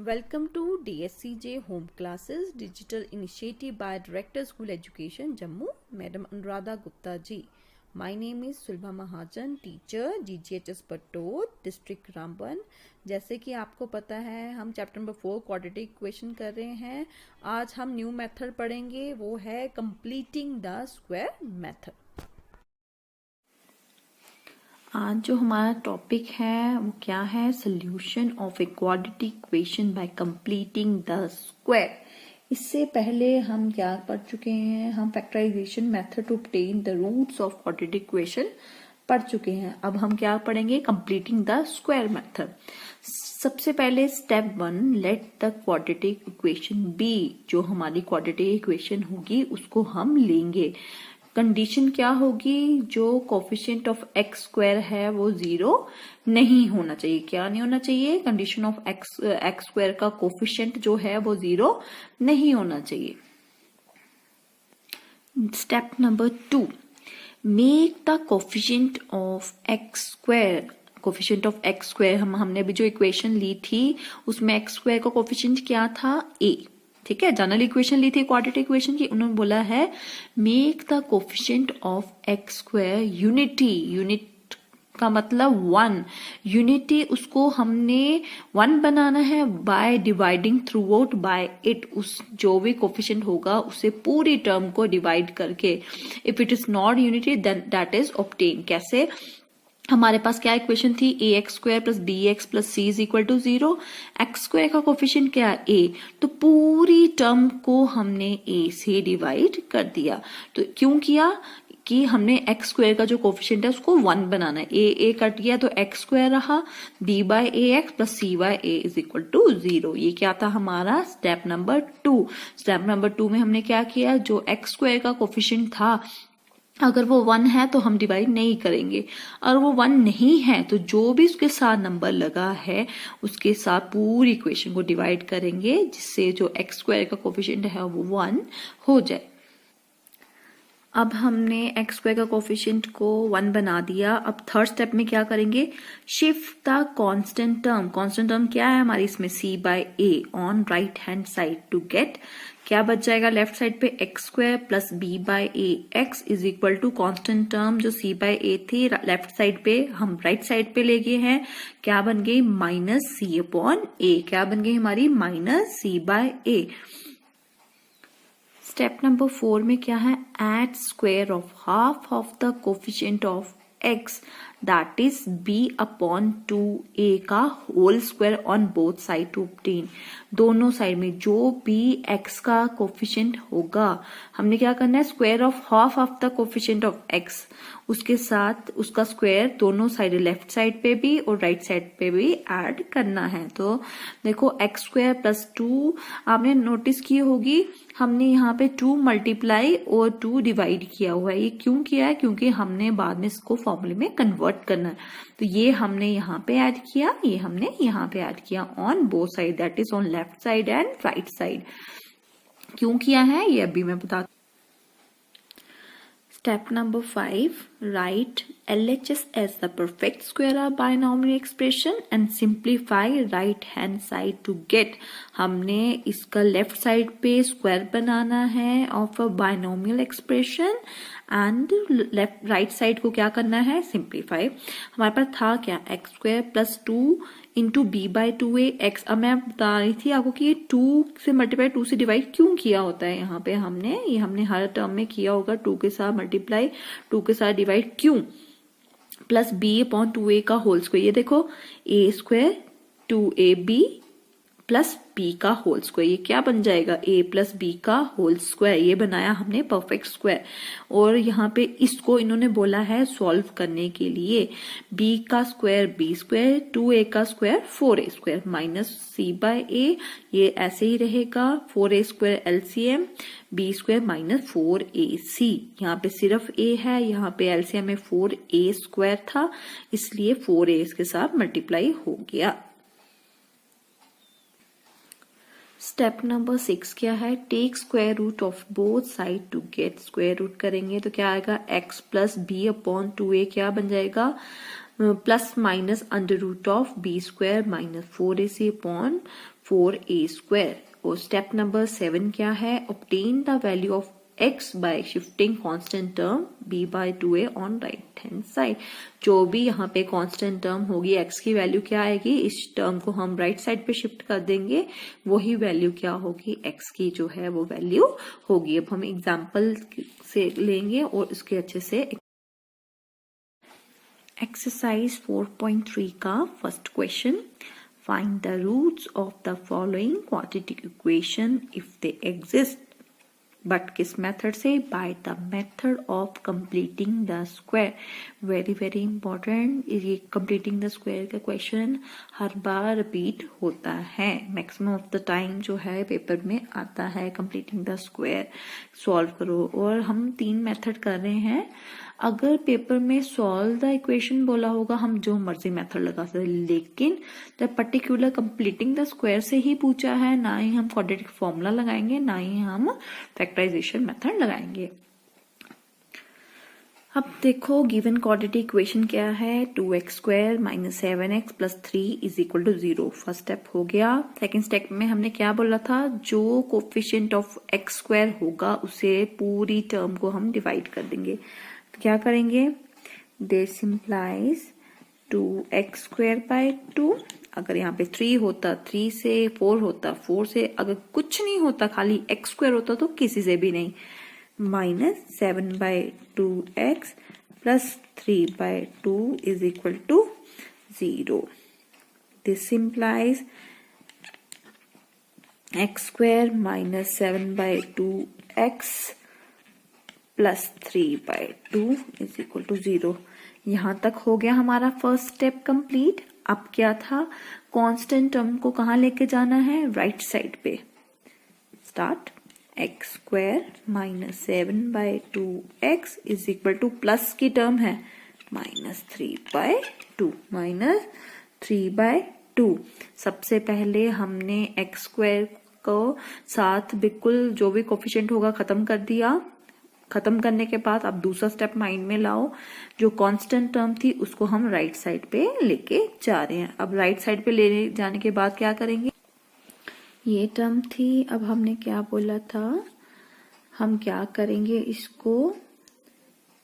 Welcome to DSCJ Home Classes Digital Initiative by Director School Education Jammu, Madam Anuradha Gupta ji. My name is Sulbha Mahajan, teacher GGHS Patod, District Ramban. जैसे कि आपको पता है हम chapter number 4 quadratic equation कर रहे हैं. आज हम न्यू मेथड पढ़ेंगे, वो है कंप्लीटिंग द स्क्वायर मेथड. आज जो हमारा टॉपिक है वो क्या है? Solution of a quadratic equation by completing the square. इससे पहले हम क्या पढ़ चुके हैं? हम factorization method to obtain the roots of quadratic equation पढ़ चुके हैं. अब हम क्या पढ़ेंगे? Completing the square method. सबसे पहले step 1, let the quadratic equation be. जो हमारी क्वाड्रेटिक इक्वेशन होगी उसको हम लेंगे. कंडीशन क्या होगी? जो कोफिशिएंट ऑफ एक्स स्क्वायर है वो 0 नहीं होना चाहिए. क्या नहीं होना चाहिए? कंडीशन ऑफ एक्स स्क्वायर का कोफिशिएंट जो है वो 0 नहीं होना चाहिए. Step number 2, make the coefficient of x square. Coefficient of x square हमने अभी जो इक्वेशन ली थी उसमें एक्स स्क्वायर का कोफिशिएंट क्या था? a. ठीक है, जनरल इक्वेशन ली थी क्वाड्रेटिक इक्वेशन की. उन्होंने बोला है make the coefficient of x square unity. Unit का मतलब 1. यूनिटी उसको हमने 1 बनाना है by dividing through out by it. उस जो भी कोफिशिएंट होगा उसे पूरी टर्म को डिवाइड करके. If it is not unity then that is obtain. कैसे? हमारे पास क्या इक्वेशन थी? A x square plus b x plus c is equal to 0. X square का कोफिशिएंट क्या है? ए. तो पूरी टर्म को हमने ए से डिवाइड कर दिया. तो क्यों किया? कि हमने एक्स स्क्वायर का जो कोफिशिएंट है उसको 1 बनाना है. ए कट गया तो एक्स स्क्वायर रहा. B by a x plus c by a is equal to 0. ये क्या था हमारा? Step number 2. स्टेप नंबर 2 में हमने क्या किया? जो एक्स स्क्वायर का कोफिशिएंट था अगर वो 1 है तो हम डिवाइड नहीं करेंगे. और वो 1 नहीं है तो जो भी उसके साथ नंबर लगा है उसके साथ पूरी इक्वेशन को डिवाइड करेंगे जिससे जो एक्स स्क्वायर का कोफिशिएंट है वो 1 हो जाए. अब हमने एक्स स्क्वायर का कोफिशिएंट को 1 बना दिया. अब थर्ड स्टेप में क्या करेंगे? Shift the constant term. Constant term क्या है हमारी इसमें? C by a on right hand side to get क्या बच जाएगा लेफ्ट साइड पे? X square plus b by a x is equal to constant term जो सी बाय ए थी लेफ्ट साइड पे हम राइट साइड पे ले गए हैं. क्या बन गई? Minus c upon a. क्या बन गई हमारी? Minus c by a. Step number 4 में क्या है? Add square of half of the coefficient of x that is b upon 2a का whole square on both side to obtain. दोनों side में जो भी x का कोफिशिएंट होगा हमने क्या करना है? Square of half of the coefficient of x उसके साथ उसका स्क्वायर दोनों साइड लेफ्ट साइड पे भी और राइट साइड पे भी ऐड करना है. तो देखो एक्स स्क्वायर प्लस 2 आपने नोटिस की होगी हमने यहाँ पे 2 मल्टीप्लाई और 2 डिवाइड किया हुआ है. ये क्यों किया है? क्योंकि हमने बाद में इसको फॉर्मूले में कन्वर्ट करना है. तो ये हमने यहाँ पे ऐड किया, ये हमने यहाँ पे ऐड किया on both side that is on left side and right side. क्यों किया है ये अभी मैं बता. Step number 5, write LHS as the perfect square of binomial expression and simplify right hand side to get. हमने इसका लेफ्ट साइड पे स्क्वायर बनाना है of a binomial expression and left right side को क्या करना है? सिंप्लीफाई. हमारे पास था क्या? X square plus 2 into b by 2a x. अब मैं बता रही थी आपको कि 2 से मल्टीप्लाई 2 से डिवाइड क्यों किया होता है. यहाँ पे हमने हर टर्म में किया होगा 2 के साथ मल्टीप्लाई 2 के साथ डिवाइड. क्यों? प्लस b अपॉन 2a का होल स्क्वायर. ये देखो a square 2ab plus B का होल स्क्वायर. ये क्या बन जाएगा? a प्लस बी का होल स्क्वायर. ये बनाया हमने परफेक्ट स्क्वायर. और यहाँ पे इसको इन्होंने बोला है सॉल्व करने के लिए. b का स्क्वायर b स्क्वायर 2a का square 4a square minus c by a. ये ऐसे ही रहेगा. 4a square LCM b square minus 4ac. यहाँ पे सिर्फ a है, यहाँ पे एलसीएम में 4a स्क्वायर था इसलिए 4a इसके साथ मल्टीप्लाई हो गया. स्टेप नंबर 6 क्या है? Take square root of both side to get. Square root करेंगे तो क्या आएगा? x plus B upon 2a क्या बन जाएगा? Plus minus under root of b square minus 4ac upon 4a square. और स्टेप नंबर 7 क्या है, obtain the value of x by shifting constant term b by 2a on right hand side. जो भी यहाँ पे कांस्टेंट टर्म होगी x की value क्या आएगी, इस टर्म को हम राइट साइड पे शिफ्ट कर देंगे, वही वैल्यू क्या होगी, x की जो है वो वैल्यू होगी। अब हम एग्जाम्पल से लेंगे और इसके अच्छे से। एक्सरसाइज 4.3 का first question, find the roots of the following quadratic equation if they exist, but किस मेथड से, by the method of completing the square. Very very important, ये कंप्लीटिंग द स्क्वायर का क्वेश्चन हर बार रिपीट होता है, मैक्सिमम ऑफ द टाइम जो है पेपर में आता है। कंप्लीटिंग द स्क्वायर सॉल्व करो, और हम 3 मेथड कर रहे हैं। अगर पेपर में सॉल्व द इक्वेशन बोला होगा हम जो मर्जी मेथड लगा सकते, लेकिन जब पर्टिकुलर कंप्लीटिंग द स्क्वायर से ही पूछा है, ना ही हम क्वाड्रेटिक फॉर्मूला लगाएंगे, ना ही हम फैक्टराइजेशन मेथड लगाएंगे। अब देखो गिवन क्वाड्रेटिक इक्वेशन क्या है, 2x square minus 7x plus 3 is equal to 0। First step हो गया। सेकेंड स्टेप में हमने क्या बोला था, जो कोफिशिएंट ऑफ x स्क्वायर होगा उसे पूरी टर्म को हम डिवाइड कर देंगे। तो क्या करेंगे, this implies 2x square by 2। अगर यहाँ पे 3 होता, 3 से 4 होता, 4 से अगर कुछ नहीं होता, खाली x स्क्वायर होता तो किसी से भी नहीं, minus 7 by 2x plus 3 by 2 is equal to 0। This implies x square minus 7 by 2x plus 3 by 2 is equal to 0। यहां तक हो गया हमारा फर्स्ट स्टेप कंप्लीट। अब क्या था, कांस्टेंट टर्म को कहां लेके जाना है, राइट साइड पे। Start, x square minus 7 by 2x is equal to plus की टर्म है माइनस 3 बाय 2, माइनस 3 बाय 2। सबसे पहले हमने एक्स स्क्वायर को साथ बिल्कुल जो भी कोफिशिएंट होगा खत्म कर दिया। खत्म करने के बाद अब दूसरा स्टेप माइंड में लाओ, जो कांस्टेंट टर्म थी उसको हम राइट साइड पे लेके जा रहे हैं। अब राइट साइड पे ले जाने के बाद क्या करेंगे, ये टर्म थी, अब हमने क्या बोला था, हम क्या करेंगे, इसको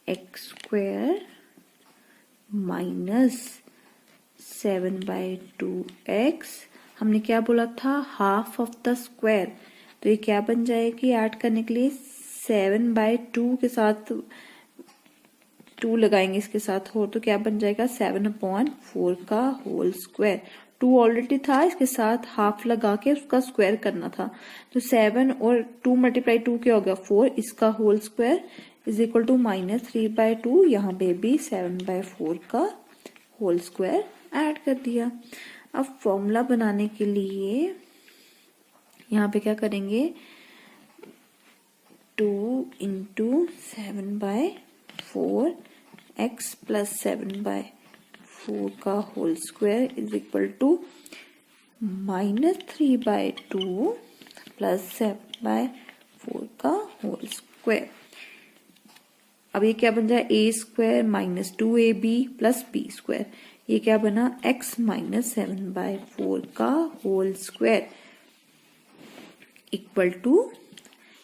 x square minus 7 by 2x, हमने क्या बोला था, हाफ ऑफ द स्क्वायर। तो ये क्या बन जाएगी, ऐड करने के लिए 7 बाय 2 के साथ 2 लगाएंगे इसके साथ, हो तो क्या बन जाएगा 7/4 का होल स्क्वायर। 2 ऑलरेडी था, इसके साथ हाफ लगा के उसका स्क्वायर करना था, तो 7 और 2 मल्टीप्लाई 2 क्या हो गया 4, इसका whole square is equal to minus 3/2। यहाँ पे भी 7/4 का होल स्क्वायर ऐड कर दिया। अब फॉर्मूला बनाने के लिए यहाँ पे क्या करेंगे, 2 इंटू 7/4 x प्लस 7/4 का whole square is equal to minus 3/2 plus 7/4 का होल स्क्वायर। अब ये क्या बन जाए, a square minus 2ab plus b square, ये क्या बना x माइनस 7/4 का whole square equal to,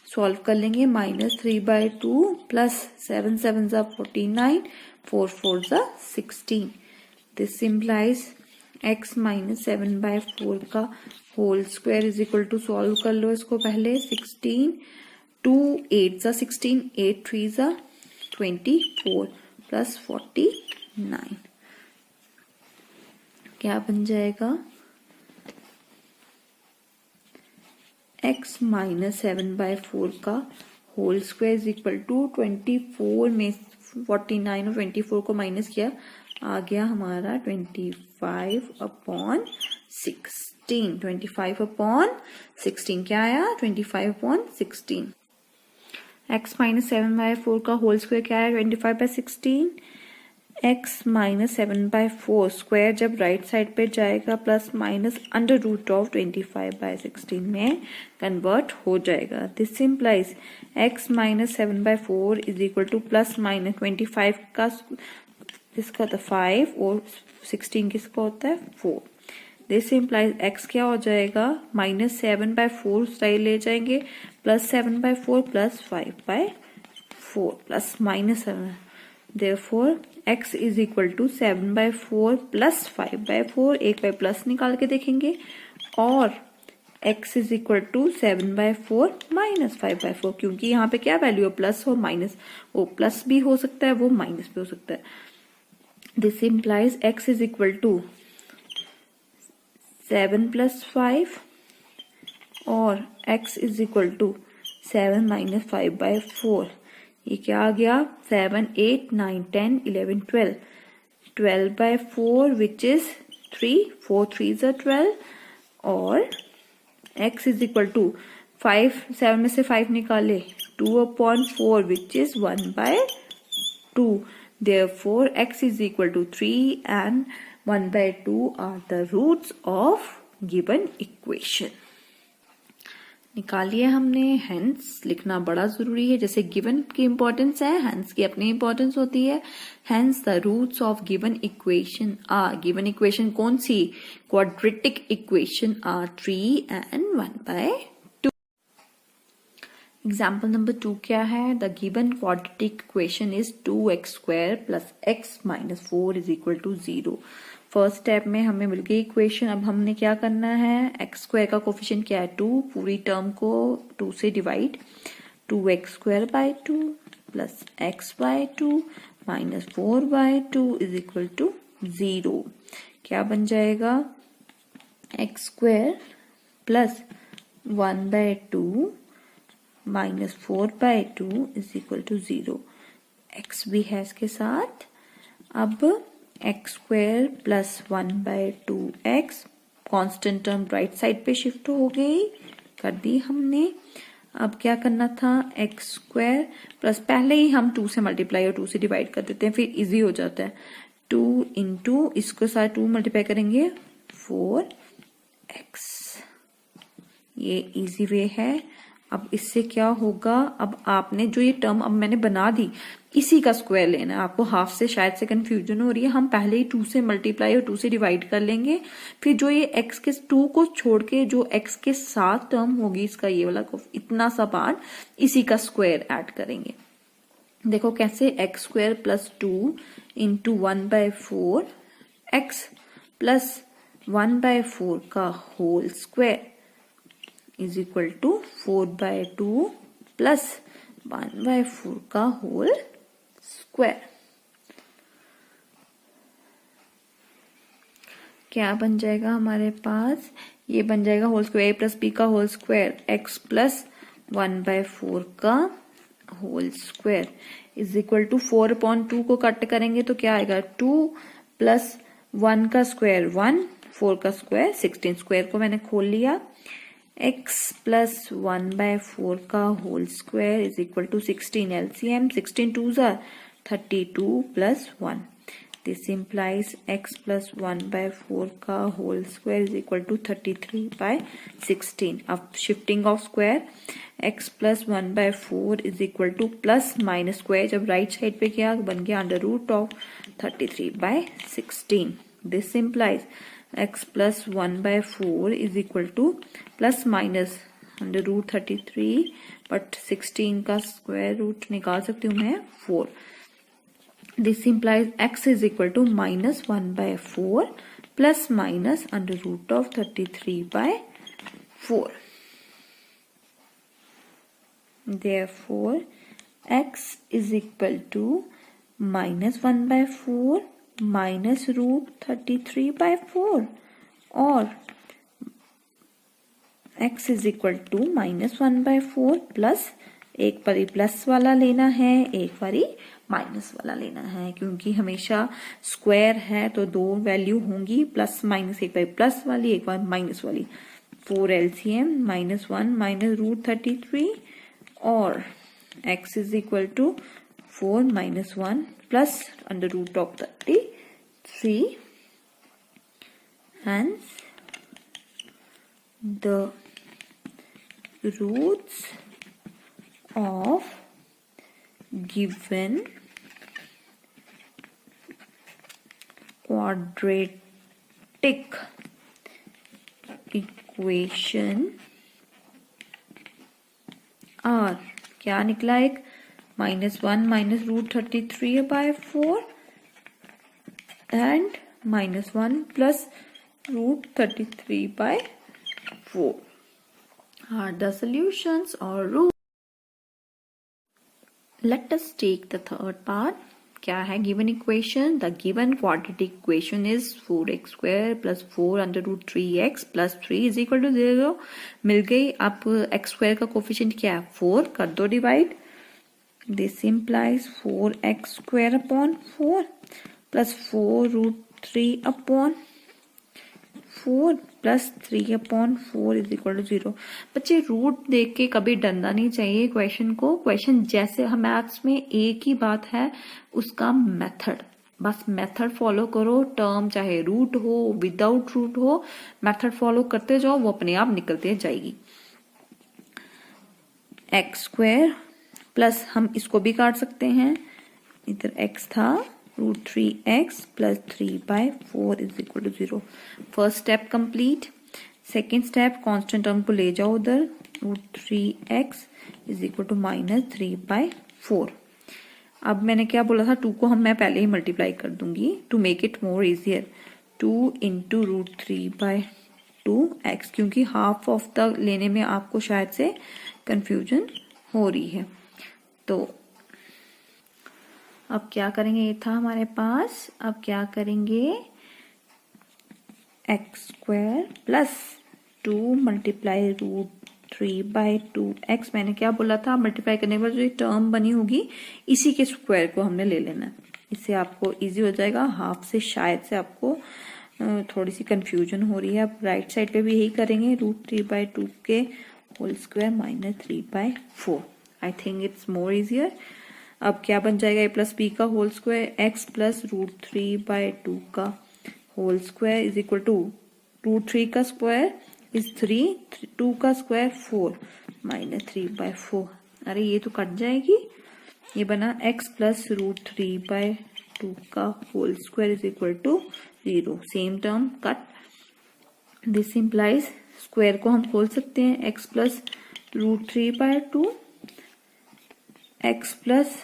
solve कर लेंगे, minus 3/2 plus 7 7 49, 4 4 16। This implies x minus 7/4 का whole square is equal to, solve कर लो इसको पहले, 16, 2 8 16, 8 3 24 प्लस 49, क्या बन जाएगा, x माइनस 7/4 का whole square is equal to 24 में 49 और 24 को माइनस किया, आ गया हमारा 25/16। 25/16 क्या आया, 25/16। x माइनस 7/4 का होल स्क्वायर क्या है, 25/16। x माइनस 7/4 स्क्वायर जब राइट साइड पे जाएगा plus minus under root of 25/16 में कन्वर्ट हो जाएगा। This implies x minus 7/4 is equal to plus minus 25 का इसका तो 5 और 16 किसका होता है 4। दिस इम्प्लाइज x क्या हो जाएगा -7/4 स्टाइल ले जाएंगे +7/4 +5/4 plus -7। Therefore x is equal to 7/4 plus 5/4। एक बार प्लस निकाल के देखेंगे और x is equal to 7/4 minus 5/4, क्योंकि यहाँ पे क्या वैल्यू है प्लस और माइनस, वो प्लस भी हो सकता है वो माइनस भी हो सकता है। This implies x is equal to 7 + 5 और x इज इक्वल टू 7 - 5/4। ये क्या आ गया 7 8 9 10 11 12 12/4 विच इज 3 4 3 = 12 और x इज इक्वल टू 5 7 में से 5 निकाले 2/4 which is 1/2। Therefore x is equal to 3 and 1/2 are the roots of given equation। निकालिए हमने। हेंस लिखना बड़ा जरूरी है, जैसे गिवन की इंपॉर्टेंस है हेंस की अपनी इंपॉर्टेंस होती है। Hence the roots of given equation are, given equation कौन सी quadratic equation are 3 and 1/2। Example number 2 क्या है, the given quadratic equation is 2x² + x - 4 is equal to 0। First step में हमें मिल गई इक्वेशन। अब हमने क्या करना है, x² का कोफिशिएंट क्या है 2, पूरी टर्म को 2 से divide 2x²/2 + x/2 - 4/2 is equal to 0। क्या बन जाएगा x² + 1/2 - 4/2 is equal to 0। x भी है इसके साथ। अब x² + 1/2x constant term right side पे शिफ्ट हो गई, कर दी हमने। अब क्या करना था x² प्लस, पहले ही हम 2 से मल्टीप्लाई और 2 से डिवाइड कर देते हैं, फिर इजी हो जाता है। 2 × इसके साथ 2 मल्टीप्लाई करेंगे 4x, ये इजी वे है। अब इससे क्या होगा, अब आपने जो ये टर्म अब मैंने बना दी इसी का स्क्वायर लेना है। आपको हाफ से शायद से कंफ्यूजन हो रही है, हम पहले ही 2 से मल्टीप्लाई और 2 से डिवाइड कर लेंगे, फिर जो ये x के 2 को छोड़ के जो x के साथ टर्म होगी इसका ये वाला इतना सा पार्ट, इसी का स्क्वायर ऐड करेंगे। देखो कैसे, x² + 2 × 1/4 x + 1/4 का whole square is equal to 4/2 + 1/4 का होल स्क्वायर। क्या बन जाएगा हमारे पास, ये बन जाएगा होल स्क्वायर a + b का होल स्क्वायर x + 1/4 का whole square is equal to 4/2 को कट करेंगे तो क्या आएगा 2 + 1 का स्क्वायर 1, 4 का स्क्वायर 16, स्क्वायर को मैंने खोल लिया। x + 1/4 का whole square is equal to 16 LCM 16 2s are 32 + 1। This implies x + 1/4 का whole square is equal to 33/16। अब shifting of square, x + 1/4 is equal to plus minus square, जब राइट साइड पे क्या बन गया √33/16। This implies x + 1/4 is equal to plus minus √33, but 16 का square root निकाल सकती हूँ मैं 4। This implies x is equal to -1/4 plus minus √33/4। Therefore x is equal to -1/4 minus √33/4 और x is equal to -1/4 plus, एक बारी प्लस वाला लेना है एक बारी माइनस वाला लेना है, क्योंकि हमेशा स्क्वायर है तो 2 वैल्यू होंगी प्लस माइनस, एक बार प्लस वाली एक बार माइनस वाली। 4 LCM -1 - √33 और x is equal to 4 - 1 plus √33, hence the roots of given quadratic equation are, क्या निकला, एक -1 minus √33/4 and -1 plus √33/4 are the solutions or rule. Let us take the third part. क्या है given equation? The given quadratic equation is 4x² plus 4 under root 3x plus 3 is equal to 0. मिल गई. अब x² का coefficient क्या है? 4. कर दो divide. This implies 4x² upon 4 plus 4 √3/4 plus 3/4 is equal to 0. बच्चे रूट देख के कभी डरना नहीं चाहिए क्वेश्चन को. क्वेश्चन जैसे हम मैथ्स में एक ही बात है, उसका मेथड, बस मेथड फॉलो करो. टर्म चाहे रूट हो विदाउट रूट हो, मेथड फॉलो करते जाओ, वो अपने आप निकलते जाएगी. x² प्लस हम इसको भी काट सकते हैं, इधर x था, √3x plus 3/4 is equal to 0. First step complete. Second step, constant term को ले जाओ उधर, √3x is equal to -3/4. अब मैंने क्या बोला था, 2 को मैं पहले ही मल्टीप्लाई कर दूंगी to make it more easier. 2 into √3/2x, क्योंकि हाफ ऑफ द लेने में आपको शायद से कंफ्यूजन हो रही है. तो अब क्या करेंगे, ये था हमारे पास. अब क्या करेंगे, x² प्लस 2 मल्टीप्लाई √3/2x. मैंने क्या बोला था, मल्टीप्लाई करने के बाद जो टर्म बनी होगी इसी के स्क्वायर को हमने ले लेना है. इससे आपको इजी हो जाएगा. हाफ से शायद से आपको थोड़ी सी कंफ्यूजन हो रही है. अब राइट साइड पे भी यही करेंगे, √3/2 के whole square -3/4. I think it's more easier. अब क्या बन जाएगा, a प्लस बी का होल स्क्वायर, x प्लस √3/2 का whole square is equal to √3 का स्क्वायर इज 3, 2 का स्क्वायर 4 -3/4. अरे ये तो कट जाएगी. ये बना x प्लस √3/2 का whole square is equal to 0. Same term cut. This implies square को हम खोल सकते हैं, x plus √3/2 x plus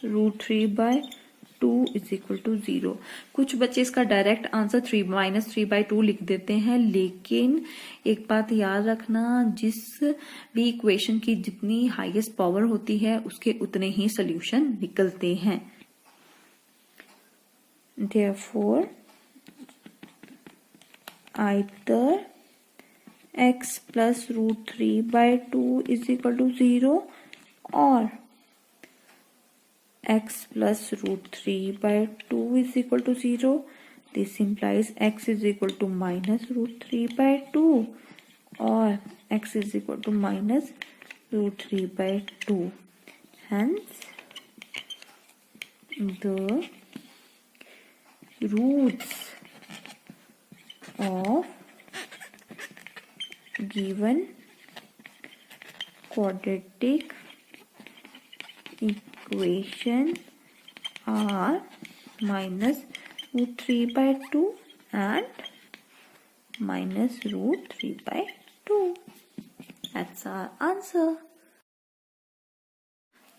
√3/2 is equal to 0. कुछ बच्चे इसका डायरेक्ट आंसर -3/2 लिख देते हैं, लेकिन एक बात याद रखना, जिस भी इक्वेशन की जितनी हाईएस्ट पावर होती है उसके उतने ही सोल्यूशन निकलते हैं. Therefore, either x plus √3/2 is equal to 0 or x plus √3/2 is equal to 0. This implies x is equal to -√3/2 or x is equal to -√3/2. Hence, the roots of given quadratic equation are -√3/2 and -√3/2. That's our answer.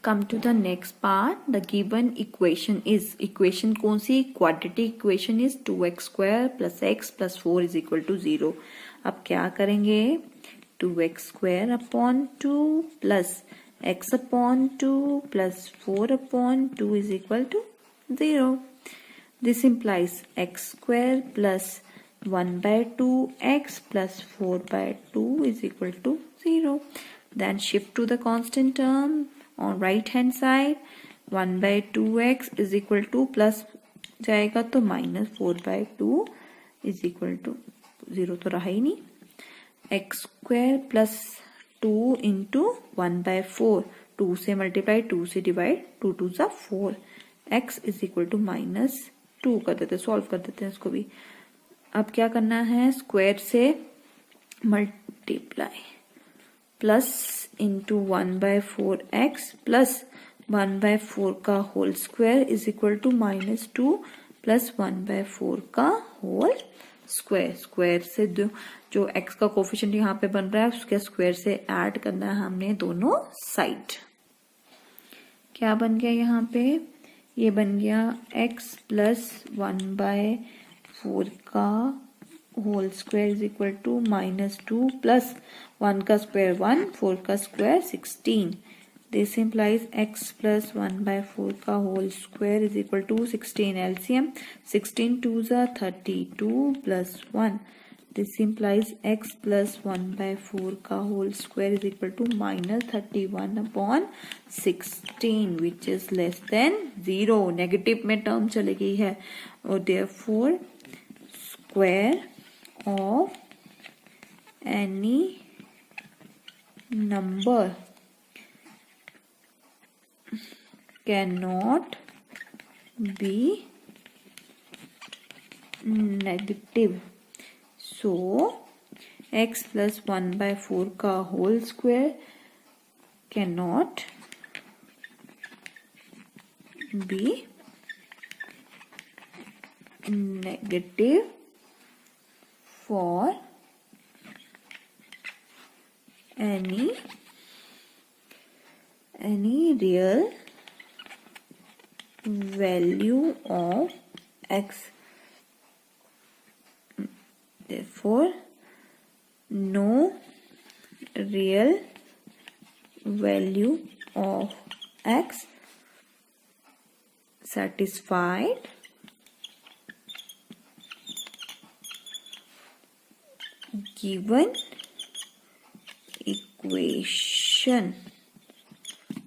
Come to the next part. The given equation is, equation कौन सी, quadratic equation is 2x² plus x plus 4 is equal to 0. अब क्या करेंगे, 2x² upon 2 plus x upon 2 plus 4 upon 2 is equal to 0. This implies x² plus 1/2x plus 4/2 is equal to 0. Then shift to the constant term on right hand side. 1/2x is equal to plus जाएगा तो -4/2 is equal to 0 तो रहा ही नहीं. x² plus 2 into 1/4, 2 से multiply, 2 से divide, 2 2 सा 4. x is equal to -2 कर देते, सॉल्व कर देते हैं इसको भी. अब क्या करना है, स्क्वायर से multiply, plus into 1/4x plus 1/4 का whole square is equal to -2 plus 1/4 का होल स्क्वायर। स्क्वायर से जो x का कोफिशिएंट यहाँ पे बन रहा है उसके स्क्वायर से ऐड करना है हमने दोनों साइड। क्या बन गया यहाँ पे, ये बन गया x प्लस 1/4 का whole square is equal to -2 plus 1 का स्क्वायर 1, 4 का square 16। This implies x plus 1/4 का whole square is equal to 16 LCM 16 2 जा 32 plus 1। This implies x plus 1/4 का whole square is equal to -31/16 which is less than 0। Negative में term चली गई है और therefore square of any number cannot be negative. So x plus 1/4 का whole square cannot be negative for any real value of x. Therefore, no real value of x satisfied given equation.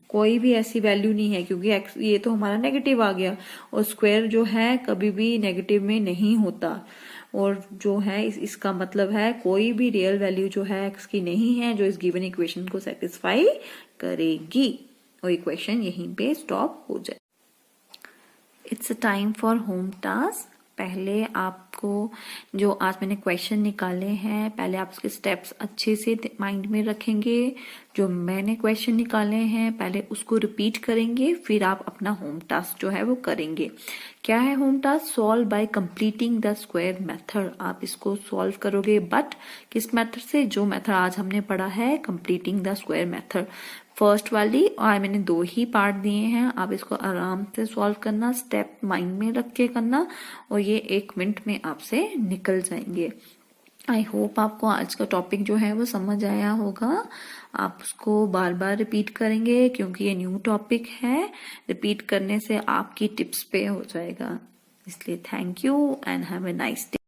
कोई भी ऐसी value नहीं है क्योंकि x ये तो हमारा नेगेटिव आ गया और स्क्वायर जो है कभी भी नेगेटिव में नहीं होता और जो है इसका मतलब है कोई भी रियल वैल्यू जो है x की नहीं है जो इस गिवन इक्वेशन को सेटिस्फाई करेगी और इक्वेशन यहीं पे स्टॉप हो जाए। It's a time for home task. पहले आपको जो आज मैंने क्वेश्चन निकाले हैं पहले आप उसके स्टेप्स अच्छे से माइंड में रखेंगे। जो मैंने क्वेश्चन निकाले हैं पहले उसको रिपीट करेंगे, फिर आप अपना होम टास्क जो है वो करेंगे। क्या है home task? Solve by completing the square method. आप इसको सॉल्व करोगे बट किस मेथड से? जो मेथड आज हमने पढ़ा है completing the square method, first वाली। और मैंने 2 ही पार्ट दिए हैं, आप इसको आराम से सॉल्व करना, स्टेप माइंड में रख के करना और ये 1 मिनट में आपसे निकल जाएंगे। आई होप आपको आज का टॉपिक जो है वो समझ आया होगा। आप उसको बार बार रिपीट करेंगे क्योंकि ये न्यू टॉपिक है, रिपीट करने से आपकी टिप्स पे हो जाएगा। इसलिए thank you and have a nice day.